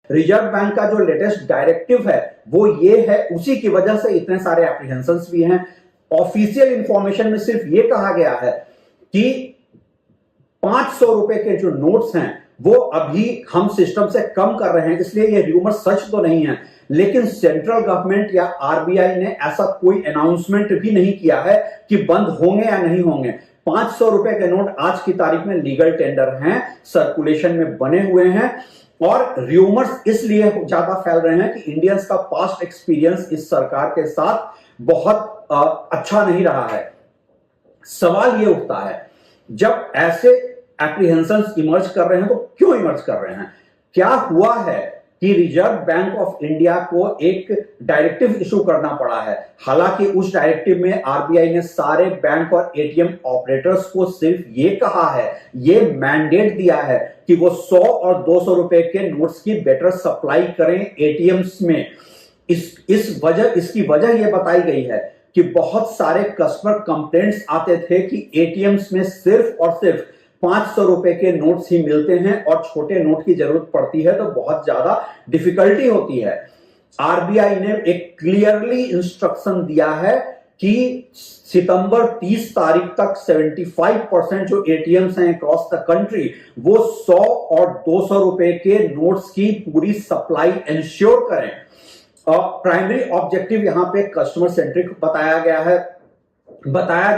Reserve bank का जो latest directive है वो ये है, उसी की वजह से इतने सारे एप्रीहेंशंस भी हैं। ऑफिशियल इंफॉर्मेशन में सिर्फ ये कहा गया है कि 500 रुपए के जो नोट्स हैं वो अभी हम सिस्टम से कम कर रहे हैं, इसलिए ये र्यूमर सच तो नहीं है। लेकिन सेंट्रल गवर्नमेंट या आरबीआई ने ऐसा कोई अनाउंसमेंट भी नहीं किया है कि बंद होंगे या नहीं होंगे। 500 रुपए के नोट आज की तारीख में लीगल टेंडर हैं, सर्कुलेशन में बने हुए हैं, और र्यूमर्स इसलिए ज्यादा फैल रहे हैं कि इंडियंस का पास्ट एक्सपीरियंस इस सरकार के साथ बहुत अच्छा नहीं रहा है। सवाल ये उठता है, जब ऐसे एप्रीहेंशंस इमर्ज कर रहे हैं तो क्यों इमर्ज कर रहे हैं? क्या हुआ है कि रिजर्व बैंक ऑफ इंडिया को एक डायरेक्टिव इशू करना पड़ा है? हालांकि उस डायरेक्टिव में आरबीआई ने सारे बैंक और एटीएम ऑपरेटर्स को सिर्फ ये कहा है, ये मैंडेट दिया है कि वो 100 और 200 रुपए के नोट्स की बेटर सप्लाई करें एटीएम्स में। इसकी वजह ये बताई गई है कि बहुत सारे कस्टमर कंप्लेंट्स आते थे कि एटीएम्स में सिर्फ और सिर्फ 500 रुपए के नोट्स ही मिलते हैं और छोटे नोट की जरूरत पड़ती है तो बहुत ज्यादा डिफिकल्टी होती है। आरबीआई ने एक क्लियरली इंस्ट्रक्शन दिया है कि सितंबर 30 तारीख तक 75% जो एटीएम्स हैं अक्रॉस द कंट्री वो 100 और 200 रुपए के नोट्स की पूरी सप्लाई इंश्योर करें। प्राइमरी ऑब्जेक्टिव यहां पे कस्टमर सेंट्रिक बताया गया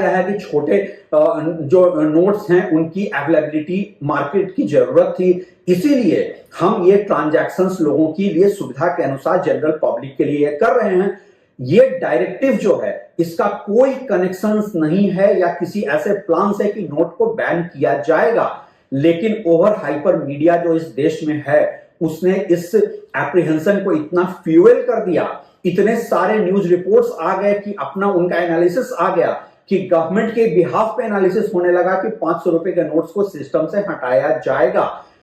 है कि छोटे जो नोट्स हैं उनकी अवेलेबिलिटी मार्केट की जरूरत थी, इसीलिए हम ये ट्रांजैक्शंस लोगों के लिए सुविधा के अनुसार जनरल पब्लिक के लिए कर रहे हैं। ये डायरेक्टिव जो है इसका कोई कनेक्शन नहीं है या किसी ऐसे प्लान से कि नोट को बैन किया जाएगा, लेकिन ओवर हाइपर मीडिया जो इस देश में है उसने इस एप्रीहेंशन को इतना फ्यूएल कर दिया, इतने सारे न्यूज रिपोर्ट्स आ गए कि अपना उनका एनालिसिस आ गया कि गवर्नमेंट के बिहाफ पे एनालिसिस होने लगा कि 500 रुपए के नोट्स को सिस्टम से हटाया जाएगा।